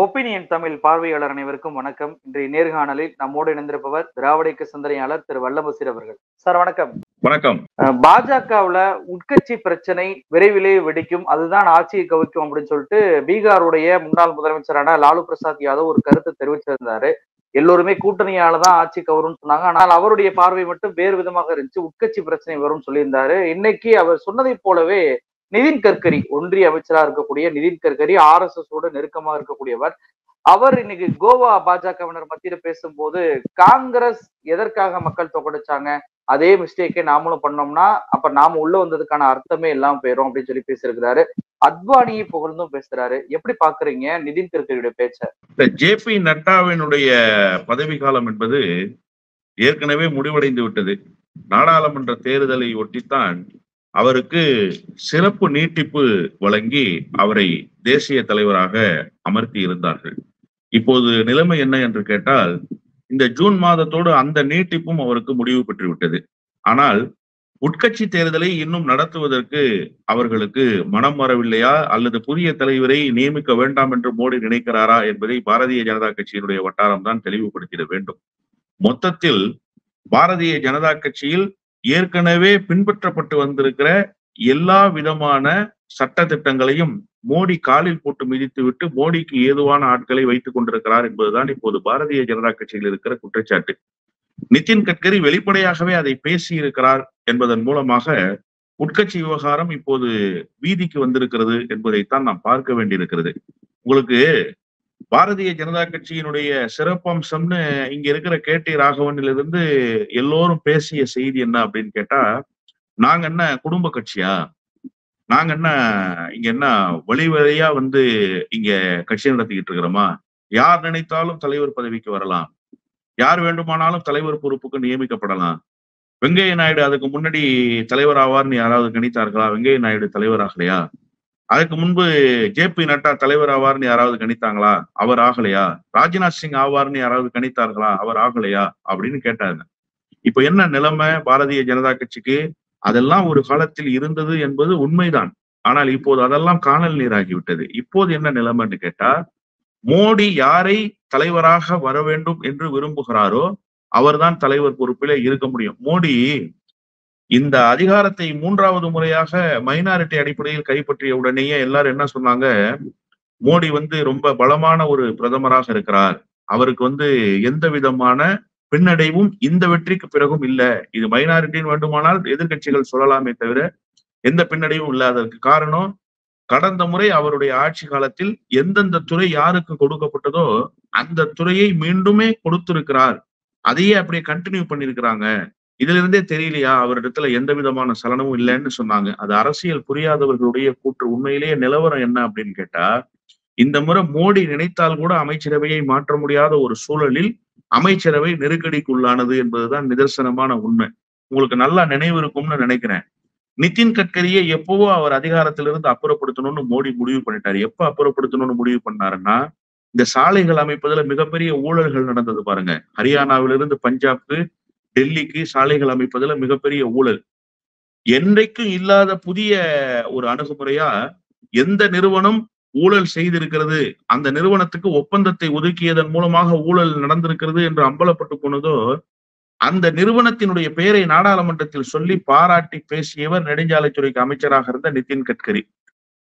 Opinion Tamil பார்வையாளர் அனைவருக்கும் வணக்கம். இன்றைய நேர்காணலில் நம்மோடு இணைந்திருப்பவர் திராவிட இயக்க சிந்தனையாளர் திரு வல்லபசீர் அவர்கள். சார் வணக்கம். வணக்கம். பாஜகவுல உட்கட்சி பிரச்சனை விரைவிலே வெடிக்கும், அதுதான் ஆட்சியை கவிக்கும் அப்படின்னு சொல்லிட்டு பீகாருடைய முன்னாள் முதலமைச்சரான லாலு பிரசாத் யாதவ் ஒரு கருத்தை தெரிவிச்சிருந்தாரு. எல்லோருமே கூட்டணியாலதான் ஆட்சி கவரும்னு சொன்னாங்க. ஆனால் அவருடைய பார்வை மட்டும் வேறு விதமாக இருந்துச்சு. உட்கட்சி பிரச்சனை வரும்னு சொல்லியிருந்தாரு. இன்னைக்கு அவர் சொன்னதை போலவே நிதின் கட்கரி, ஒன்றிய அமைச்சரா இருக்கக்கூடிய நிதின் கட்கரி, RSS ஓட நெருக்கமா இருக்கக்கூடியவர், அவர் இன்னைக்கு கோவா பாஜகவினர் மத்தியில பேசும்போது காங்கிரஸ் எதற்காக மக்கள் தொகடிச்சாங்க, அதே மிஸ்டேக்கே நாமளும் பண்ணோம்னா அப்ப நாம உள்ள வந்ததுக்கான அர்த்தமே எல்லாம் போயிரும் அப்படின்னு சொல்லி பேசியிருக்கிறாரு. அத்வானியை புகழ்ந்தும் பேசுறாரு. எப்படி பாக்குறீங்க நிதின் கட்கரியுடைய பேச்ச? JP நட்டாவினுடைய பதவி காலம் என்பது ஏற்கனவே முடிவடைந்து விட்டது. நாடாளுமன்ற தேர்தலை ஒட்டித்தான் அவருக்கு சிறப்பு நீட்டிப்பு வழங்கி அவரை தேசிய தலைவராக அமர்த்தி இருந்தார்கள். இப்போது நிலைமை என்ன என்று கேட்டால், இந்த ஜூன் மாதத்தோடு அந்த நீட்டிப்பும் அவருக்கு முடிவு பெற்று விட்டது. ஆனால் உட்கட்சி தேர்தலை இன்னும் நடத்துவதற்கு அவர்களுக்கு மனம் வரவில்லையா, அல்லது புதிய தலைவரை நியமிக்க வேண்டாம் என்று மோடி நினைக்கிறாரா என்பதை பாரதிய ஜனதா கட்சியினுடைய வட்டாரம் தான் தெளிவுபடுத்திட வேண்டும். மொத்தத்தில் பாரதிய ஜனதா கட்சியில் ஏற்கனவே பின்பற்றப்பட்டு வந்திருக்கிற எல்லா விதமான சட்ட திட்டங்களையும் மோடி காலில் போட்டு மிதித்துவிட்டு மோடிக்கு ஏதுவான ஆட்களை வைத்துக் கொண்டிருக்கிறார் என்பதுதான் இப்போது பாரதிய ஜனதா கட்சியில் இருக்கிற குற்றச்சாட்டு. நிதின் கட்கரி வெளிப்படையாகவே அதை பேசி இருக்கிறார் என்பதன் மூலமாக உட்கட்சி விவகாரம் இப்போது வீதிக்கு வந்திருக்கிறது என்பதைத்தான் நாம் பார்க்க வேண்டியிருக்கிறது. உங்களுக்கு பாரதிய ஜனதா கட்சியினுடைய சிறப்பம்சம்னு இங்க இருக்கிற KT ராகவனிலிருந்து எல்லோரும் பேசிய செய்தி என்ன அப்படின்னு கேட்டா, நாங்க என்ன குடும்ப கட்சியா, நாங்க என்ன இங்க என்ன வழி வழியா இங்க கட்சி நடத்திக்கிட்டு இருக்கிறோமா, யார் நினைத்தாலும் தலைவர் பதவிக்கு வரலாம், யார் வேண்டுமானாலும் தலைவர் பொறுப்புக்கு நியமிக்கப்படலாம், வெங்கைய நாயுடு அதுக்கு முன்னாடி தலைவர் ஆவார்னு யாராவது கணித்தார்களா? வெங்கைய நாயுடு தலைவர் ஆகலையா? அதுக்கு முன்பு JP நட்டா தலைவர் ஆவார்னு யாராவது கணித்தாங்களா? அவர் ஆகலையா? ராஜ்நாத் சிங் ஆவார்னு யாராவது கணித்தார்களா? அவர் ஆகலையா அப்படின்னு கேட்டாங்க. இப்ப என்ன நிலைமை பாரதிய ஜனதா கட்சிக்கு? அதெல்லாம் ஒரு காலத்தில் இருந்தது என்பது உண்மைதான். ஆனால் இப்போது அதெல்லாம் காணல் நீராகிவிட்டது. இப்போது என்ன நிலைமைன்னு கேட்டா, மோடி யாரை தலைவராக வர வேண்டும் என்று விரும்புகிறாரோ அவர்தான் தலைவர் பொறுப்பிலே இருக்க முடியும். மோடி இந்த அதிகாரத்தை 3வது முறையாக மைனாரிட்டி அடிப்படையில் கைப்பற்றிய உடனேயே எல்லாரும் என்ன சொன்னாங்க, மோடி ரொம்ப பலமான ஒரு பிரதமராக இருக்கிறார், அவருக்கு எந்த விதமான பின்னடைவும் இந்த வெற்றிக்கு பிறகும் இல்ல, இது மைனாரிட்டின்னு வேண்டுமானால் எதிர்கட்சிகள் சொல்லலாமே தவிர எந்த பின்னடைவும் இல்ல. அதற்கு காரணம், கடந்த முறை அவருடைய ஆட்சி காலத்தில் எந்தெந்த துறை யாருக்கு கொடுக்கப்பட்டதோ அந்த துறையை மீண்டுமே கொடுத்திருக்கிறார், அதையே அப்படியே கண்டினியூ பண்ணிருக்கிறாங்க. இதுல இருந்தே தெரியலையா அவரிடத்துல எந்த விதமான சலனமும் இல்லைன்னு சொன்னாங்க. அது அரசியல் புரியாதவர்களுடைய கூற்று. உண்மையிலேயே நிலவரம் என்ன அப்படின்னு கேட்டா, இந்த முறை மோடி நினைத்தால் கூட அமைச்சரவையை மாற்ற முடியாத ஒரு சூழலில் அமைச்சரவை நெருக்கடிக்குள்ளானது என்பதுதான் நிதர்சனமான உண்மை. உங்களுக்கு நல்லா நினைவு இருக்கும்னு நினைக்கிறேன். நிதின் கட்கரியை எப்பவோ அவர் அதிகாரத்திலிருந்து அப்புறப்படுத்தணும்னு மோடி முடிவு பண்ணிட்டாரு. எப்ப அப்புறப்படுத்தணும்னு முடிவு பண்ணாருன்னா, இந்த சாலைகள் அமைப்பதுல மிகப்பெரிய ஊழல்கள் நடந்தது பாருங்க. ஹரியானாவிலிருந்து பஞ்சாப்க்கு, டெல்லிக்கு சாலைகள் அமைப்பதுல மிகப்பெரிய ஊழல். என்றைக்கும் இல்லாத புதிய ஒரு அணுகுமுறையா எந்த நிறுவனம் ஊழல் செய்திருக்கிறது, அந்த நிறுவனத்துக்கு ஒப்பந்தத்தை ஒதுக்கியதன் மூலமாக ஊழல் நடந்திருக்கிறது என்று அம்பலப்பட்டு போனதோ, அந்த நிறுவனத்தினுடைய பெயரை நாடாளுமன்றத்தில் சொல்லி பாராட்டி பேசியவர் நெடுஞ்சாலைத்துறைக்கு அமைச்சராக இருந்த நிதின் கட்கரி.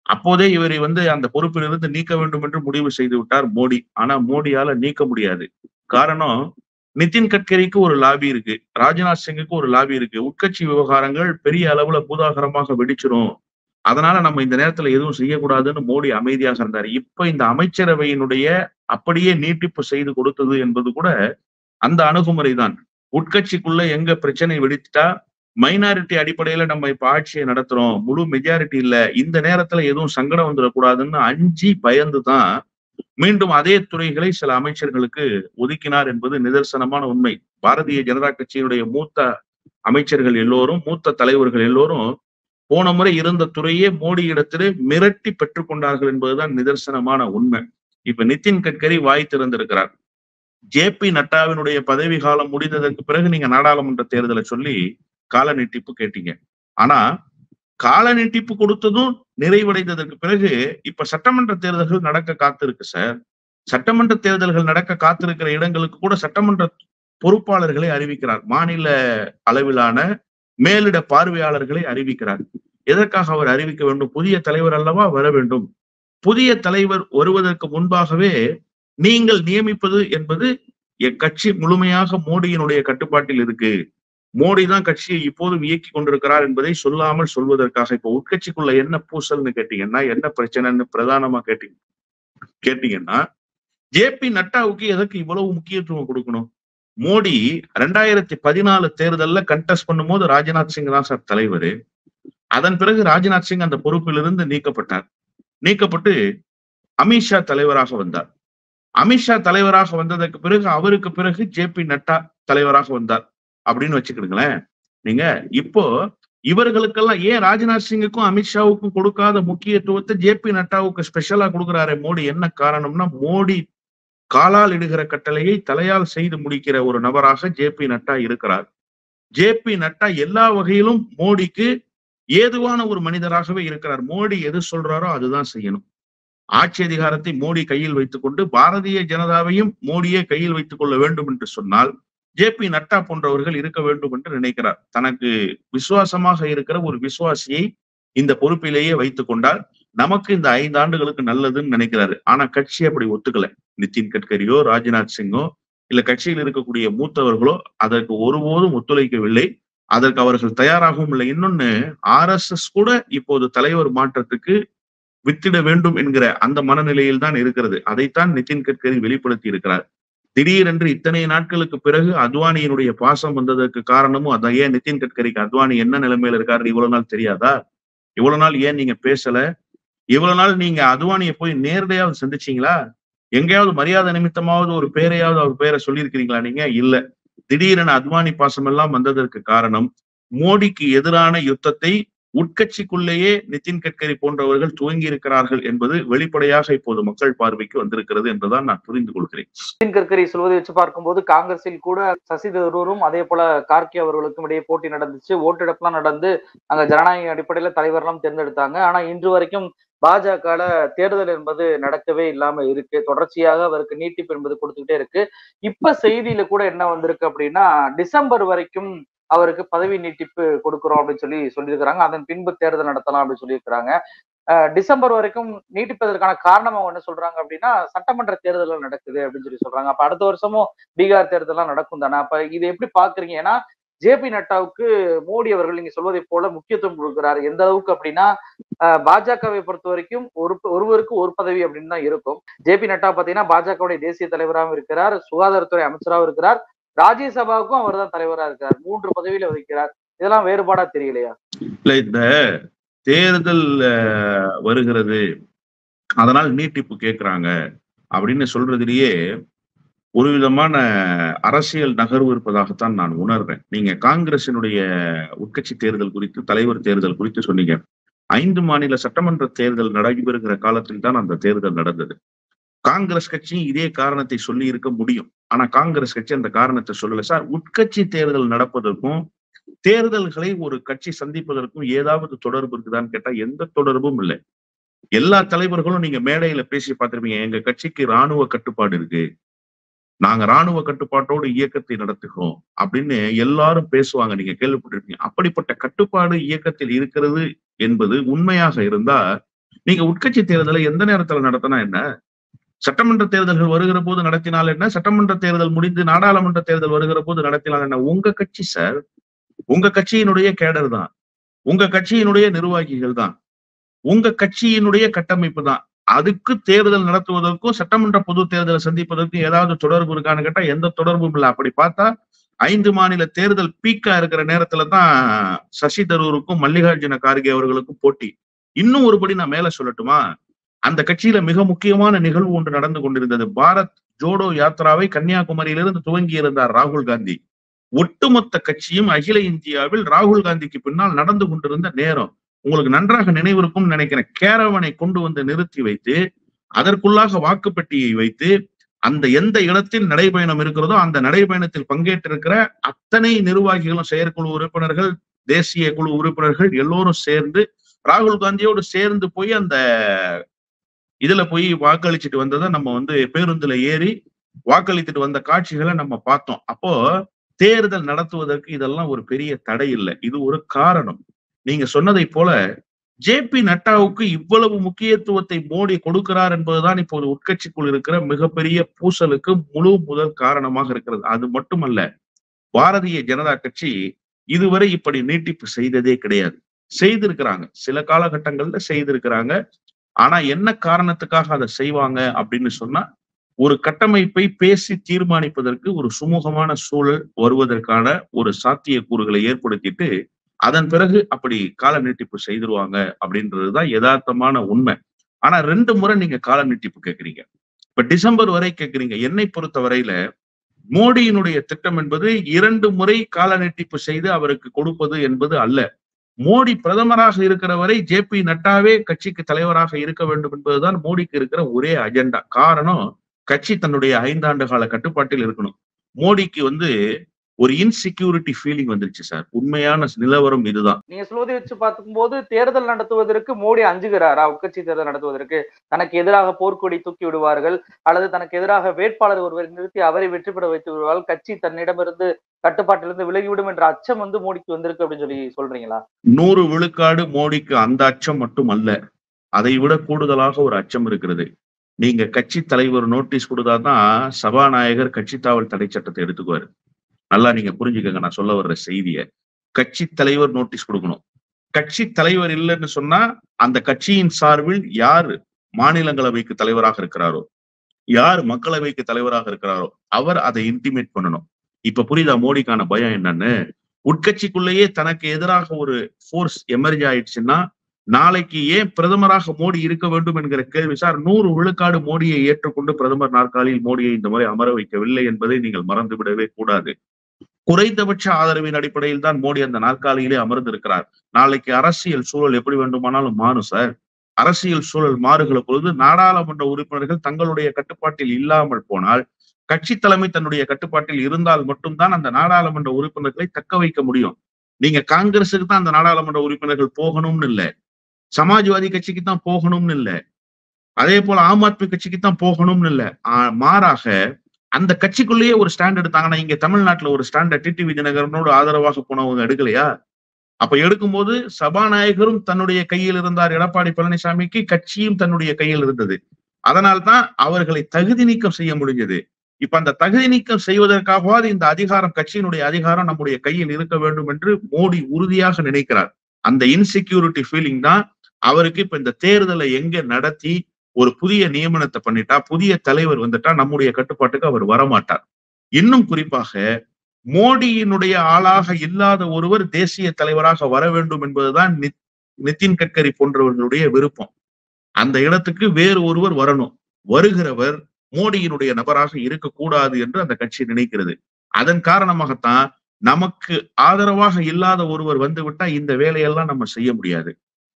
அப்போதே இவரை அந்த பொறுப்பிலிருந்து நீக்க வேண்டும் என்று முடிவு செய்து விட்டார் மோடி. ஆனா மோடியால நீக்க முடியாது. காரணம், நிதின் கட்கரிக்கு ஒரு லாபி இருக்கு, ராஜ்நாத் சிங்குக்கு ஒரு லாபி இருக்கு. உட்கட்சி விவகாரங்கள் பெரிய அளவுல பூதாகரமாக வெடிச்சிரும், அதனால நம்ம இந்த நேரத்துல எதுவும் செய்யக்கூடாதுன்னு மோடி அமைதியாக இருந்தார். இப்ப இந்த அமைச்சரவையினுடைய அப்படியே நீட்டிப்பு செய்து கொடுத்தது என்பது கூட அந்த அணுகுமுறை தான். உட்கட்சிக்குள்ள எங்க பிரச்சனை வெடித்துட்டா மைனாரிட்டி அடிப்படையில நம்ம இப்ப ஆட்சியை நடத்துறோம், முழு மெஜாரிட்டி இல்ல, இந்த நேரத்துல எதுவும் சங்கடம் வந்துடக்கூடாதுன்னு அஞ்சி பயந்துதான் மீண்டும் அதே துறைகளை சில அமைச்சர்களுக்கு ஒதுக்கினார் என்பது நிதர்சனமான உண்மை. பாரதிய ஜனதா கட்சியினுடைய மூத்த அமைச்சர்கள் எல்லோரும், மூத்த தலைவர்கள் எல்லோரும் போன முறை இருந்த துறையே மோடி இடத்திலே மிரட்டி பெற்றுக் கொண்டார்கள் என்பதுதான் நிதர்சனமான உண்மை. இப்ப நிதின் கட்கரி வாய் திறந்திருக்கிறார். JP நட்டாவினுடைய பதவி காலம் முடிந்ததற்கு பிறகு நீங்க நாடாளுமன்ற தேர்தலை சொல்லி கால நீட்டிப்பு கேட்டீங்க. ஆனா கால நீட்டிப்பு கொடுத்ததும் நிறைவடைந்ததற்கு பிறகு இப்ப சட்டமன்ற தேர்தல்கள் நடக்க காத்திருக்கு சார். சட்டமன்ற தேர்தல்கள் நடக்க காத்திருக்கிற இடங்களுக்கு கூட சட்டமன்ற பொறுப்பாளர்களை அறிவிக்கிறார். மாநில அளவிலான மேலிட பார்வையாளர்களை அறிவிக்கிறார். எதற்காக அவர் அறிவிக்க வேண்டும்? புதிய தலைவர் அல்லவா வர வேண்டும். புதிய தலைவர் வருவதற்கு முன்பாகவே நீங்கள் நியமிப்பது என்பது கட்சி முழுமையாக மோடியினுடைய கட்டுப்பாட்டில் இருக்கு. மோடி தான் கட்சியை இப்போதும் இயக்கி கொண்டிருக்கிறார் என்பதை சொல்லாமல் சொல்வதற்காக. இப்ப உட்கட்சிக்குள்ள என்ன பூசல்னு கேட்டீங்கன்னா, என்ன பிரச்சனைன்னு பிரதானமா கேட்டீங்கன்னா, ஜே.பி. நட்டாவுக்கு எதற்கு இவ்வளவு முக்கியத்துவம் கொடுக்கணும்? மோடி 2014 தேர்தல்ல கண்டெஸ்ட் பண்ணும்போது ராஜ்நாத் சிங் தான் சார் தலைவர். அதன் பிறகு ராஜ்நாத் சிங் அந்த பொறுப்பிலிருந்து நீக்கப்பட்டு அமித்ஷா தலைவராக வந்தார். அமித்ஷா தலைவராக வந்ததற்கு பிறகு அவருக்கு பிறகு ஜே.பி. நட்டா தலைவராக வந்தார் அப்படின்னு வச்சுக்கிடுங்களேன். நீங்க இப்போ இவர்களுக்கெல்லாம் ஏன் ராஜ்நாத் சிங்குக்கும் அமித்ஷாவுக்கும் கொடுக்காத முக்கியத்துவத்தை ஜே.பி. நட்டாவுக்கு ஸ்பெஷலா கொடுக்குறாரு மோடி? என்ன காரணம்னா, மோடி காலால் இடுகிற கட்டளையை தலையால் செய்து முடிக்கிற ஒரு நபராக ஜே.பி. நட்டா இருக்கிறார். ஜே.பி. நட்டா எல்லா வகையிலும் மோடிக்கு ஏதுவான ஒரு மனிதராகவே இருக்கிறார். மோடி எது சொல்றாரோ அதுதான் செய்யணும். ஆட்சி அதிகாரத்தை மோடி கையில் வைத்துக் கொண்டு பாரதிய ஜனதாவையும் மோடியே கையில் வைத்துக் கொள்ள வேண்டும் என்று சொன்னால் ஜே.பி. நட்டா போன்றவர்கள் இருக்க வேண்டும் என்று நினைக்கிறார். தனக்கு விசுவாசமாக இருக்கிற ஒரு விசுவாசியை இந்த பொறுப்பிலேயே வைத்துக் கொண்டால் நமக்கு இந்த 5 ஆண்டுகளுக்கு நல்லதுன்னு நினைக்கிறாரு. ஆனா கட்சி அப்படி ஒத்துக்கல. நிதின் கட்கரியோ ராஜ்நாத் சிங்கோ இல்ல கட்சியில் இருக்கக்கூடிய மூத்தவர்களோ அதற்கு ஒருபோதும் ஒத்துழைக்கவில்லை. அதற்கு அவர்கள் தயாராகவும் இல்லை. இன்னொன்னு, RSS கூட இப்போது தலைவர் மாற்றத்துக்கு வித்திட வேண்டும் என்கிற அந்த மனநிலையில் தான் இருக்கிறது. அதைத்தான் நிதின் கட்கரி வெளிப்படுத்தி இருக்கிறார். திடீரென்று இத்தனை நாட்களுக்கு பிறகு அத்வானியினுடைய பாசம் வந்ததற்கு காரணமும் அதான். ஏன் நிதின் கட்கரிக்கு அத்வானி என்ன நிலைமையில இருக்காரு இவ்வளவு நாள் தெரியாதா? இவ்வளவு நாள் ஏன் நீங்க பேசல? இவ்வளவு நாள் நீங்க அத்வானியை போய் நேரடியாவது சந்திச்சீங்களா? எங்கேயாவது மரியாதை நிமித்தமாவது ஒரு பேரையாவது அவர் பேரை சொல்லியிருக்கிறீங்களா? நீங்க இல்ல. திடீரென அத்வானி பாசம் எல்லாம் வந்ததற்கு காரணம் மோடிக்கு எதிரான யுத்தத்தை உட்கட்சிக்குள்ளேயே நிதின் கட்கரி போன்றவர்கள் துவங்கி இருக்கிறார்கள் என்பது வெளிப்படையாக இப்போது மக்கள் பார்வைக்கு வந்திருக்கிறது என்றுதான் நான் புரிந்து கொள்கிறேன். நிதின் கட்கரி சொல்வதை வச்சு பார்க்கும்போது காங்கிரஸில் கூட சசி தரூரும் அதே போல கார்கே அவர்களுக்கும் இடையே போட்டி நடந்துச்சு. ஓட்டெடுப்புலாம் நடந்து அங்க ஜனநாயக அடிப்படையில தலைவர்லாம் தேர்ந்தெடுத்தாங்க. ஆனா இன்று வரைக்கும் பாஜக தேர்தல் என்பது நடக்கவே இல்லாம இருக்கு. தொடர்ச்சியாக அவருக்கு நீட்டிப்பு என்பது கொடுத்துக்கிட்டே இருக்கு. இப்ப செய்தியில கூட என்ன வந்திருக்கு அப்படின்னா, டிசம்பர் வரைக்கும் அவருக்கு பதவி நீட்டிப்பு கொடுக்கிறோம் அப்படின்னு சொல்லியிருக்கிறாங்க. அதன் பின்பு தேர்தல் நடத்தலாம் அப்படின்னு சொல்லியிருக்கிறாங்க. டிசம்பர் வரைக்கும் நீட்டிப்பதற்கான காரணம் அவங்க என்ன சொல்றாங்க அப்படின்னா, சட்டமன்ற தேர்தல் நடக்குது அப்படின்னு சொல்றாங்க. அப்ப அடுத்த வருஷமும் பீகார் தேர்தலாம் நடக்கும் தானே? அப்ப இதை எப்படி பாக்குறீங்க? ஏன்னா ஜே.பி. நட்டாவுக்கு மோடி அவர்கள் நீங்க சொல்வதை போல முக்கியத்துவம் கொடுக்கிறாரு. எந்த அளவுக்கு அப்படின்னா, பாஜகவை பொறுத்த வரைக்கும் ஒருவருக்கு ஒரு பதவி அப்படின்னு தான் இருக்கும். ஜே.பி. நட்டா பாத்தீங்கன்னா பாஜகவுடைய தேசிய தலைவராகவும் இருக்கிறார், சுகாதாரத்துறை அமைச்சராகவும் இருக்கிறார், ராஜ்யசபாவுக்கும் அவர் தான் தலைவரா இருக்கார். 3 பதவியில வகிக்கிறார். இதெல்லாம் வேறுபாடா தெரியலையா? இல்ல, இந்த தேர்தல் வருகிறது அதனால் நீட்டிப்பு கேட்கிறாங்க அப்படின்னு சொல்றதுலயே ஒரு விதமான அரசியல் நகர்வு இருப்பதாகத்தான் நான் உணர்றேன். நீங்க காங்கிரசினுடைய உட்கட்சி தேர்தல் குறித்து, தலைவர் தேர்தல் குறித்து சொன்னீங்க. 5 மாநில சட்டமன்ற தேர்தல் நடைபெறுகிற காலத்தில் தான் அந்த தேர்தல் நடந்தது. காங்கிரஸ் கட்சி இதே காரணத்தை சொல்லி இருக்க முடியும். ஆனா காங்கிரஸ் கட்சி அந்த காரணத்தை சொல்லல. சார், உட்கட்சி தேர்தல் நடப்பதற்கும் தேர்தல்களை ஒரு கட்சி சந்திப்பதற்கும் ஏதாவது தொடர்பு இருக்குதான்னு கேட்டா எந்த தொடர்பும் இல்லை. எல்லா தலைவர்களும் நீங்க மேடையில பேசி பார்த்திருப்பீங்க. எங்க கட்சிக்கு ராணுவ கட்டுப்பாடு இருக்கு, நாங்க ராணுவ கட்டுப்பாட்டோடு இயக்கத்தை நடத்துகிறோம் அப்படின்னு எல்லாரும் பேசுவாங்க. நீங்க கேள்விப்பட்டிருப்பீங்க. அப்படிப்பட்ட கட்டுப்பாடு இயக்கத்தில் இருக்கிறது என்பது உண்மையாக இருந்தா நீங்க உட்கட்சி தேர்தலை எந்த நேரத்துல நடத்தினா என்ன? சட்டமன்ற தேர்தல்கள் வருகிற போது நடத்தினால் என்ன? சட்டமன்ற தேர்தல் முடிந்து நாடாளுமன்ற தேர்தல் வருகிற போது நடத்தினால் என்ன? உங்க கட்சி சார், உங்க கட்சியினுடைய கேடர் தான், உங்க கட்சியினுடைய நிர்வாகிகள் தான், உங்க கட்சியினுடைய கட்டமைப்பு தான். அதுக்கு தேர்தல் நடத்துவதற்கும் சட்டமன்ற பொது தேர்தலை சந்திப்பதற்கும் ஏதாவது தொடர்பு இருக்கான்னு கேட்டா எந்த தொடர்பும் இல்லை. அப்படி பார்த்தா 5 மாநில தேர்தல் பீக்கா இருக்கிற நேரத்துல தான் சசி தரூருக்கும் மல்லிகார்ஜுன கார்கே அவர்களுக்கும் போட்டி. இன்னும் ஒருபடி நான் மேல சொல்லட்டுமா? அந்த கட்சியில மிக முக்கியமான நிகழ்வு ஒன்று நடந்து கொண்டிருந்தது. பாரத் ஜோடோ யாத்திராவை கன்னியாகுமரியிலிருந்து துவங்கி இருந்தார் ராகுல் காந்தி. ஒட்டுமொத்த கட்சியும் அகில இந்தியாவில் ராகுல் காந்திக்கு பின்னால் நடந்து கொண்டிருந்த நேரம் உங்களுக்கு நன்றாக நினைவிருக்கும் நினைக்கிறேன். கேரவனை கொண்டு வந்து நிறுத்தி வைத்து அதற்குள்ளாக வாக்குப்பெட்டியை வைத்து அந்த எந்த இடத்தில் நடைபயணம் இருக்கிறதோ அந்த நடைபயணத்தில் பங்கேற்றிருக்கிற அத்தனை நிர்வாகிகளும், செயற்குழு உறுப்பினர்கள், தேசிய குழு உறுப்பினர்கள் எல்லோரும் சேர்ந்து ராகுல் காந்தியோடு சேர்ந்து போய் அந்த இதுல போய் வாக்களிச்சுட்டு வந்ததை நம்ம பேருந்துல ஏறி வாக்களித்துட்டு வந்த காட்சிகளை நம்ம பார்த்தோம். அப்போ தேர்தல் நடத்துவதற்கு இதெல்லாம் ஒரு பெரிய தடை இல்லை. இது ஒரு காரணம். நீங்க சொன்னதை போல ஜே.பி. நட்டாவுக்கு இவ்வளவு முக்கியத்துவத்தை மோடி கொடுக்கிறார் என்பதுதான் இப்போது உட்கட்சிக்குள் இருக்கிற மிகப்பெரிய பூசலுக்கு முதல் காரணமாக இருக்கிறது. அது மட்டுமல்ல, பாரதிய ஜனதா கட்சி இதுவரை இப்படி நீட்டிப்பு செய்ததே கிடையாது. செய்திருக்கிறாங்க, சில காலகட்டங்கள்ல செய்திருக்கிறாங்க. ஆனா என்ன காரணத்துக்காக அதை செய்வாங்க அப்படின்னு சொன்னா, ஒரு கட்டமைப்பை பேசி தீர்மானிப்பதற்கு ஒரு சுமூகமான சூழல் வருவதற்கான ஒரு சாத்தியக்கூறுகளை ஏற்படுத்திட்டு அதன் பிறகு அப்படி கால நீட்டிப்பு செய்திருவாங்க அப்படின்றதுதான் யதார்த்தமான உண்மை. ஆனா 2 முறை நீங்க கால நீட்டிப்பு கேட்கறீங்க. இப்ப டிசம்பர் வரை கேட்கறீங்க. என்னை பொறுத்த வரையில மோடியினுடைய திட்டம் என்பது 2 முறை கால நீட்டிப்பு செய்து அவருக்கு கொடுப்பது என்பது அல்ல. மோடி பிரதமராக இருக்கிற வரை ஜே.பி. நட்டாவே கட்சிக்கு தலைவராக இருக்க வேண்டும் என்பதுதான் மோடிக்கு இருக்கிற ஒரே அஜெண்டா. காரணம், கட்சி தன்னுடைய 5 ஆண்டு கால கட்டுப்பாட்டில் இருக்கணும். மோடிக்கு ஒரு இன்செக்யூரிட்டி ஃபீலிங் வந்துருச்சு சார். உண்மையான நிலவரம் இதுதான். நீங்க சொல்வதை வச்சு பார்க்கும்போது தேர்தல் நடத்துவதற்கு மோடி அஞ்சுகிறாரா? உட்கட்சி தேர்தல் நடத்துவதற்கு தனக்கு எதிராக போர்க்கொடி தூக்கி விடுவார்கள், அல்லது தனக்கு எதிராக வேட்பாளர் ஒருவரை நிறுத்தி அவரை வெற்றி பெற வைத்து விடுவார்கள், கட்சி தன்னிடமிருந்து கட்டுப்பாட்டிலிருந்து விலகிவிடும் என்ற அச்சம் மோடிக்கு வந்திருக்கு அப்படின்னு சொல்லி சொல்றீங்களா? 100 விழுக்காடு மோடிக்கு அந்த அச்சம் மட்டும் அல்ல, அதை விட கூடுதலாக ஒரு அச்சம் இருக்கிறது. நீங்க கட்சி தலைவர் நோட்டீஸ் கொடுத்தாதான் சபாநாயகர் கட்சி தாவல் தடை சட்டத்தை எடுத்துக்குவாரு. நல்லா நீங்க புரிஞ்சுக்கங்க நான் சொல்ல வர்ற செய்திய. கட்சி தலைவர் நோட்டீஸ் கொடுக்கணும். கட்சி தலைவர் இல்லைன்னு சொன்னா அந்த கட்சியின் சார்பில் யார் மாநிலங்களவைக்கு தலைவராக இருக்கிறாரோ, யார் மக்களவைக்கு தலைவராக இருக்கிறாரோ அவர் அதை இன்டிமேட் பண்ணணும். இப்ப புரியுதா மோடிக்கான பயம் என்னன்னு? உட்கட்சிக்குள்ளேயே தனக்கு எதிராக ஒரு போர்ஸ் எமர்ஜ் ஆயிடுச்சுன்னா நாளைக்கு ஏன் பிரதமராக மோடி இருக்க வேண்டும் என்கிற கேள்வி. சார், 100 விழுக்காடு மோடியை ஏற்றுக்கொண்டு பிரதமர் நாற்காலியில் மோடியை இந்த முறை அமர வைக்கவில்லை என்பதை நீங்கள் மறந்து விடவே கூடாது. குறைந்தபட்ச ஆதரவின் அடிப்படையில் தான் மோடி அந்த நாற்காலியிலே அமர்ந்திருக்கிறார். நாளைக்கு அரசியல் சூழல் எப்படி வேண்டுமானாலும் மாறும் சார். அரசியல் சூழல் மாறுகிற பொழுது நாடாளுமன்ற உறுப்பினர்கள் தங்களுடைய கட்டுப்பாட்டில் இல்லாமல் போனால், கட்சி தலைமை தன்னுடைய கட்டுப்பாட்டில் இருந்தால் மட்டும்தான் அந்த நாடாளுமன்ற உறுப்பினர்களை தக்க வைக்க முடியும். நீங்க காங்கிரஸுக்கு தான் அந்த நாடாளுமன்ற உறுப்பினர்கள் போகணும்னு இல்லை, சமாஜ்வாதி கட்சிக்கு தான் போகணும்னு இல்லை, அதே போல ஆம் ஆத்மி கட்சிக்கு தான் போகணும்னு இல்லை. மாறாக அந்த கட்சிக்குள்ளேயே ஒரு ஸ்டாண்ட் எடுத்தாங்கன்னா, இங்க தமிழ்நாட்டுல ஒரு ஸ்டாண்ட டிடிவி தினகரனோடு ஆதரவாக போனவங்க எடுக்கலையா? அப்ப எடுக்கும்போது சபாநாயகரும் தன்னுடைய கையில் இருந்தார் எடப்பாடி பழனிசாமிக்கு, கட்சியும் தன்னுடைய கையில் இருந்தது. அதனால்தான் அவர்களை தகுதி நீக்கம் செய்ய முடிஞ்சது. இப்ப அந்த தகுதி நீக்கம் செய்வதற்காகவாது இந்த அதிகாரம், கட்சியினுடைய அதிகாரம் நம்முடைய கையில் இருக்க வேண்டும் என்று மோடி உறுதியாக நினைக்கிறார். அந்த இன்செக்யூரிட்டி ஃபீலிங் தான் அவருக்கு இப்ப இந்த தேர்தலை எங்க நடத்தி ஒரு புதிய நியமனத்தை பண்ணிட்டா, புதிய தலைவர் வந்துட்டா நம்முடைய கட்டுப்பாட்டுக்கு அவர் வரமாட்டார். இன்னும் குறிப்பாக மோடியினுடைய ஆளாக இல்லாத ஒருவர் தேசிய தலைவராக வர வேண்டும் என்பதுதான் நிதின் கட்கரி போன்றவர்களுடைய விருப்பம். அந்த இடத்துக்கு வேறு ஒருவர் வரணும். வருகிறவர் மோடியினுடைய நபராக இருக்கக்கூடாது என்று அந்த கட்சி நினைக்கிறது. அதன் காரணமாகத்தான் நமக்கு ஆதரவாக இல்லாத ஒருவர் வந்து விட்டா இந்த வேலையெல்லாம் நம்ம செய்ய முடியாது,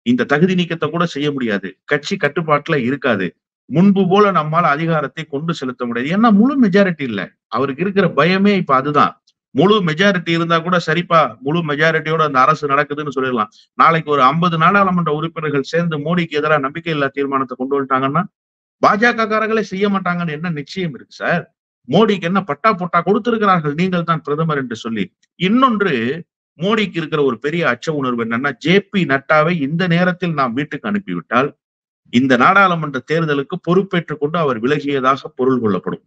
இந்த தகுதி நீக்கத்தை கூட செய்ய முடியாது, கட்சி கட்டுப்பாட்டுல இருக்காது, முன்பு போல நம்மால் அதிகாரத்தை கொண்டு செலுத்த முடியாது. ஏன்னா முழு மெஜாரிட்டி இல்ல. அவருக்கு இருக்கிற பயமே இப்ப அதுதான். முழு மெஜாரிட்டி இருந்தா கூட சரிப்பா, முழு மெஜாரிட்டியோட அந்த அரசு நடக்குதுன்னு சொல்லிடலாம். நாளைக்கு ஒரு 50 நாடாளுமன்ற உறுப்பினர்கள் சேர்ந்து மோடிக்கு எதிராக நம்பிக்கையில்லா தீர்மானத்தை கொண்டு வந்துட்டாங்கன்னா பாஜக காரங்களே செய்ய மாட்டாங்கன்னு என்ன நிச்சயம் இருக்கு சார்? மோடிக்கு என்ன பட்டா போட்டா கொடுத்திருக்கிறார்கள், நீங்கள் தான் பிரதமர் என்று சொல்லி. இன்னொன்று, மோடிக்கு இருக்கிற ஒரு பெரிய அச்ச உணர்வு என்னன்னா, ஜே.பி. நட்டாவை இந்த நேரத்தில் நாம் வீட்டுக்கு அனுப்பிவிட்டால் இந்த நாடாளுமன்ற தேர்தலுக்கு பொறுப்பேற்றுக் கொண்டு அவர் விலகியதாக பொருள் கொள்ளப்படும்.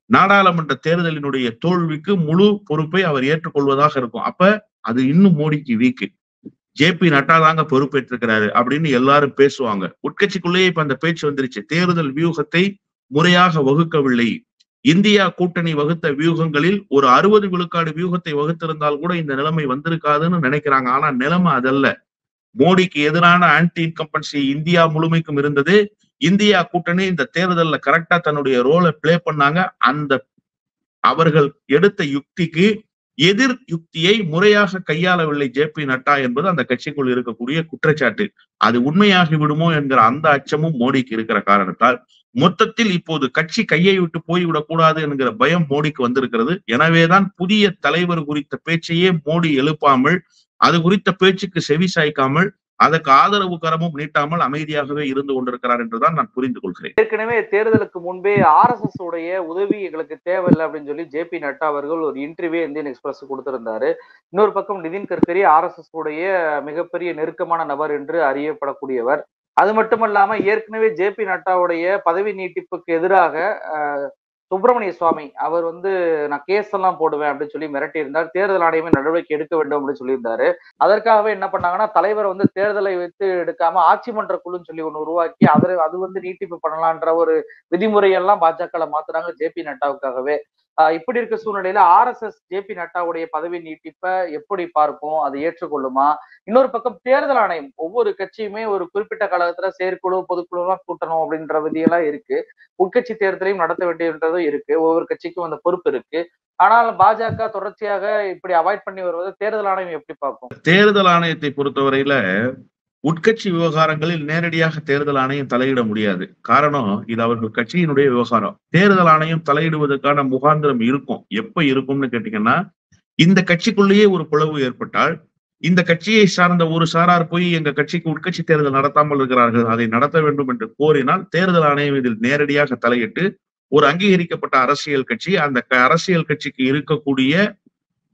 நாடாளுமன்ற தேர்தலினுடைய தோல்விக்கு முழு பொறுப்பை அவர் ஏற்றுக்கொள்வதாக இருக்கும். அப்ப அது இன்னும் மோடிக்கு வீக்கு. ஜே.பி. நட்டா தாங்க பொறுப்பேற்றிருக்கிறாரு அப்படின்னு எல்லாரும் பேசுவாங்க. உட்கட்சிக்குள்ளேயே இப்ப அந்த பேச்சு வந்துருச்சு. தேர்தல் வியூகத்தை முறையாக வகுக்கவில்லை. இந்தியா கூட்டணி வகுத்த வியூகங்களில் ஒரு 60 விழுக்காடு வியூகத்தை வகுத்திருந்தால் கூட இந்த நிலைமை வந்திருக்காதுன்னு நினைக்கிறாங்க. ஆனா நிலைமை அதல்ல. மோடிக்கு எதிரான ஆன்டி இன்கம்பன்சி இந்தியா முழுமைக்கும் இருந்தது. இந்தியா கூட்டணி இந்த தேர்தல்ல கரெக்டா தன்னுடைய ரோலை பிளே பண்ணாங்க. அந்த அவர்கள் எடுத்த யுக்திக்கு எதிர் யுக்தியை முறையாக கையாளவில்லை ஜே.பி. நட்டா என்பது அந்த கட்சிக்குள் இருக்கக்கூடிய குற்றச்சாட்டு. அது உண்மையாகி விடுமோ என்கிற அந்த அச்சமும் மோடிக்கு இருக்கிற காரணத்தால் மொத்தத்தில் இப்போது கட்சி கையை விட்டு போய்விடக் கூடாது என்கிற பயம் மோடிக்கு வந்திருக்கிறது. எனவேதான் புதிய தலைவர் குறித்த பேச்சையே மோடி எழுப்பாமல், அது குறித்த பேச்சுக்கு செவி சாய்க்காமல் அதற்கு ஆதரவு கரமும் நீட்டாமல் அமைதியாகவே இருந்து கொண்டிருக்கிறார் என்றுதான் நான் புரிந்து கொள்கிறேன். ஏற்கனவே தேர்தலுக்கு முன்பே RSS உடைய உதவி எங்களுக்கு தேவையில்லை அப்படின்னு சொல்லி JP நட்டா அவர்கள் ஒரு இன்டர்வியூ இந்தியன் எக்ஸ்பிரஸ் கொடுத்திருந்தாரு. இன்னொரு பக்கம் நிதின் கட்கரி RSS உடைய மிகப்பெரிய நெருக்கமான நபர் என்று அறியப்படக்கூடியவர். அது மட்டுமல்லாம ஏற்கனவே JP நட்டாவுடைய பதவி நீட்டிப்புக்கு எதிராக சுப்பிரமணிய சுவாமி அவர் நான் கேஸ் எல்லாம் போடுவேன் அப்படின்னு சொல்லி மிரட்டி இருந்தார். தேர்தல் ஆணையமே நடவடிக்கை எடுக்க வேண்டும் அப்படின்னு சொல்லியிருந்தாரு. அதற்காகவே என்ன பண்ணாங்கன்னா, தலைவர் தேர்தலை வைத்து எடுக்காம ஆட்சி மன்ற குழுன்னு சொல்லி ஒண்ணு உருவாக்கி அது நீட்டிப்பு பண்ணலான்ற ஒரு விதிமுறையெல்லாம் பாஜக மாத்துறாங்க JP நட்டாவுக்காகவே. இப்படி இருக்க சூழ்நிலையில RSS JP நட்டாவுடைய பதவி நீட்டிப்பை எப்படி பார்க்கும், அதை ஏற்றுக்கொள்ளுமா? இன்னொரு பக்கம் தேர்தல் ஆணையம் ஒவ்வொரு கட்சியுமே ஒரு குறிப்பிட்ட காலத்துல செயற்குழு பொதுக்குழு எல்லாம் கூட்டணும் அப்படின்ற விதியெல்லாம் இருக்கு. உட்கட்சி தேர்தலையும் நடத்த வேண்டியதுன்றதும் இருக்கு. ஒவ்வொரு கட்சிக்கும் அந்த பொறுப்பு இருக்கு. ஆனால் பாஜக தொடர்ச்சியாக இப்படி அவாய்ட் பண்ணி வருவதை தேர்தல் ஆணையம் எப்படி பார்க்கும்? தேர்தல் ஆணையத்தை பொறுத்தவரையில உட்கட்சி விவகாரங்களில் நேரடியாக தேர்தல் ஆணையம் தலையிட முடியாது. காரணம், இது அவர்கள் கட்சியினுடைய விவகாரம். தேர்தல் ஆணையம் தலையிடுவதற்கான முகாந்திரம் இருக்கும். எப்ப இருக்கும்னு கேட்டீங்கன்னா, இந்த கட்சிக்குள்ளேயே ஒரு பிளவு ஏற்பட்டால், இந்த கட்சியை சார்ந்த ஒரு சாரார் போய் எங்க கட்சிக்கு உட்கட்சி தேர்தல் நடத்தாமல் இருக்கிறார்கள், அதை நடத்த வேண்டும் என்று கோரினால் தேர்தல் ஆணையம் இதில் நேரடியாக தலையிட்டு ஒரு அங்கீகரிக்கப்பட்ட அரசியல் கட்சி, அந்த அரசியல் கட்சிக்கு இருக்கக்கூடிய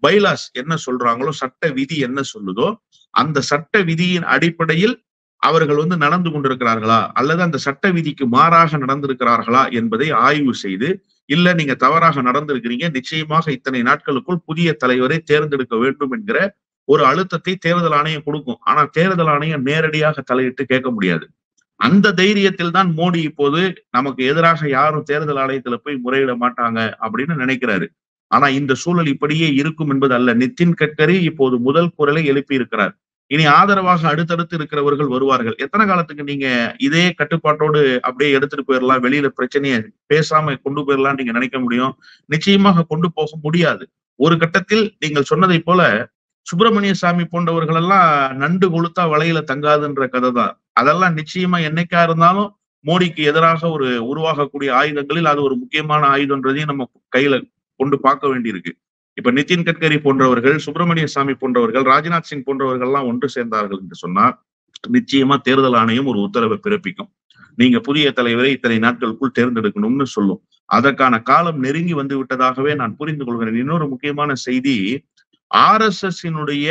பைலாஸ் என்ன சொல்றாங்களோ, சட்ட விதி என்ன சொல்லுதோ, அந்த சட்ட விதியின் அடிப்படையில் அவர்கள் நடந்து கொண்டிருக்கிறார்களா அல்லது அந்த சட்ட விதிக்கு மாறாக நடந்திருக்கிறார்களா என்பதை ஆய்வு செய்து, இல்ல நீங்க தவறாக நடந்திருக்கிறீங்க, நிச்சயமாக இத்தனை நாட்களுக்குள் புதிய தலைவரை தேர்ந்தெடுக்க வேண்டும் என்கிற ஒரு அழுத்தத்தை தேர்தல் ஆணையம் கொடுக்கும். ஆனா தேர்தல் ஆணையம் நேரடியாக தலையிட்டு கேட்க முடியாது. அந்த தைரியத்தில் தான் மோடி இப்போது நமக்கு எதிராக யாரும் தேர்தல் ஆணையத்துல போய் முறையிட மாட்டாங்க அப்படின்னு நினைக்கிறாரு. ஆனா இந்த சூழல் இப்படியே இருக்கும் என்பது அல்ல. நிதின் கட்கரி இப்போது முதல் குரலை எழுப்பி இருக்கிறார். இனி ஆதரவாக அடுத்தடுத்து இருக்கிறவர்கள் வருவார்கள். எத்தனை காலத்துக்கு நீங்க இதே கட்டுப்பாட்டோடு அப்படியே எடுத்துட்டு போயிடலாம், வெளியில பிரச்சனையை பேசாம கொண்டு போயிடலாம் நீங்க நினைக்க முடியும்? நிச்சயமாக கொண்டு போக முடியாது. ஒரு கட்டத்தில் நீங்கள் சொன்னதை போல சுப்பிரமணிய சாமி போன்றவர்கள் எல்லாம் நண்டு கொளுத்தா வலையில தங்காதுன்ற கதை தான். அதெல்லாம் நிச்சயமா என்னைக்கா இருந்தாலும் மோடிக்கு எதிராக ஒரு உருவாகக்கூடிய ஆயுதங்களில் அது ஒரு முக்கியமான ஆயுதம்ன்றதையும் நம்ம கையில கொண்டு பார்க்க வேண்டியிருக்கு. இப்ப நிதின் கட்கரி போன்றவர்கள், சுப்பிரமணிய சாமி போன்றவர்கள், ராஜ்நாத் சிங் போன்றவர்கள் எல்லாம் ஒன்று சேர்ந்தார்கள் என்று சொன்னா நிச்சயமா தேர்தல் ஆணையம் ஒரு உத்தரவை பிறப்பிக்கும். நீங்க புதிய தலைவரை இத்தனை நாட்களுக்குள் தேர்ந்தெடுக்கணும்னு சொல்லும். அதற்கான காலம் நெருங்கி வந்து விட்டதாகவே நான் புரிந்து கொள்கிறேன். இன்னொரு முக்கியமான செய்தி, RSS-இனுடைய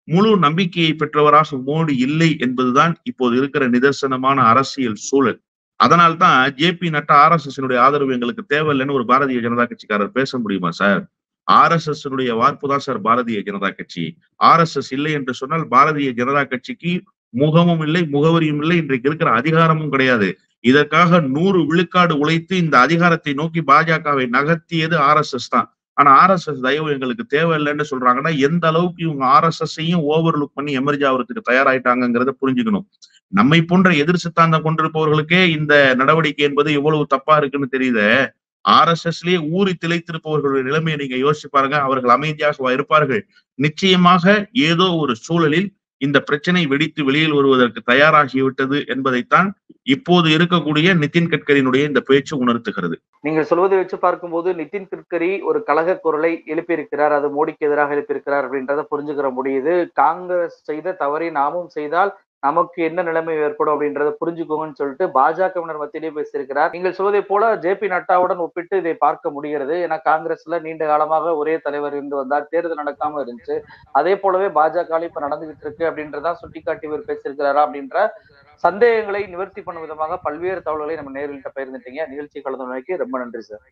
முழு நம்பிக்கையை பெற்றவராக மோடி இல்லை என்பதுதான் இப்போது இருக்கிற நிதர்சனமான அரசியல் சூழல். அதனால்தான் JP நட்டா RSS-இனுடைய ஆதரவு எங்களுக்கு தேவையில்லைன்னு ஒரு பாரதிய ஜனதா கட்சிக்காரர் பேச முடியுமா சார்? RSS-இனுடைய வார்ப்பு தான் சார் பாரதிய ஜனதா கட்சி. RSS இல்லை என்று சொன்னால் பாரதிய ஜனதா கட்சிக்கு முகமும் இல்லை, முகவரியும் இல்லை, இன்றைக்கு இருக்கிற அதிகாரமும் கிடையாது. இதற்காக 100 விழுக்காடு உழைத்து இந்த அதிகாரத்தை நோக்கி பாஜகவை நகர்த்தியது RSS தான். ஆனா RSS தயவு எங்களுக்கு தேவையில்லைன்னு சொல்றாங்கன்னா எந்த அளவுக்கு இவங்க RSS-ஐயும் ஓவர்லுக் பண்ணி எமர்ஜ் ஆகிறதுக்கு தயாராயிட்டாங்கிறத புரிஞ்சுக்கணும். நம்மை போன்ற எதிர் சித்தாந்தம் கொண்டிருப்பவர்களுக்கே இந்த நடவடிக்கை என்பது எவ்வளவு தப்பா இருக்குன்னு தெரியுது. RSS-லயே ஊறி திளைத்திருப்பவர்களுடைய நிலைமையை நீங்க யோசிச்சு பாருங்க. அவர்கள் அமைதியாக இருப்பார்கள். நிச்சயமாக ஏதோ ஒரு சூழலில் இந்த பிரச்சனை வெடித்து வெளியில் வருவதற்கு தயாராகிவிட்டது என்பதைத்தான் இப்போது இருக்கக்கூடிய நிதின் கட்கரியினுடைய இந்த பேச்சு உணர்த்துகிறது. நீங்கள் சொல்வதை வச்சு பார்க்கும்போது நிதின் கட்கரி ஒரு கலக குரலை எழுப்பியிருக்கிறார். அது மோடிக்கு எதிராக எழுப்பியிருக்கிறார் அப்படின்றத புரிஞ்சுக்கிற முடியுது. காங்கிரஸ் செய்த தவறை நாமும் செய்தால் நமக்கு என்ன நிலைமை ஏற்படும் அப்படின்றத புரிஞ்சுக்கோங்கன்னு சொல்லிட்டு பாஜகவினர் மத்தியிலே பேசியிருக்கிறார். நீங்கள் சொல்வதை போல JP நட்டாவுடன் ஒப்பிட்டு இதை பார்க்க முடிகிறது. ஏன்னா காங்கிரஸ்ல நீண்ட காலமாக ஒரே தலைவர் இருந்து வந்தார், தேர்தல் நடக்காம இருந்துச்சு. அதே போலவே பாஜக இப்ப நடந்துகிட்டு இருக்கு அப்படின்றதான் சுட்டிக்காட்டி இவர் பேசியிருக்கிறாரா அப்படின்ற சந்தேகங்களை நிவர்த்தி பண்ணும் விதமாக பல்வேறு தகவல்களை நம்ம நேரில் பகிர்ந்துட்டீங்க. நிகழ்ச்சி கலந்து ரொம்ப நன்றி சார்.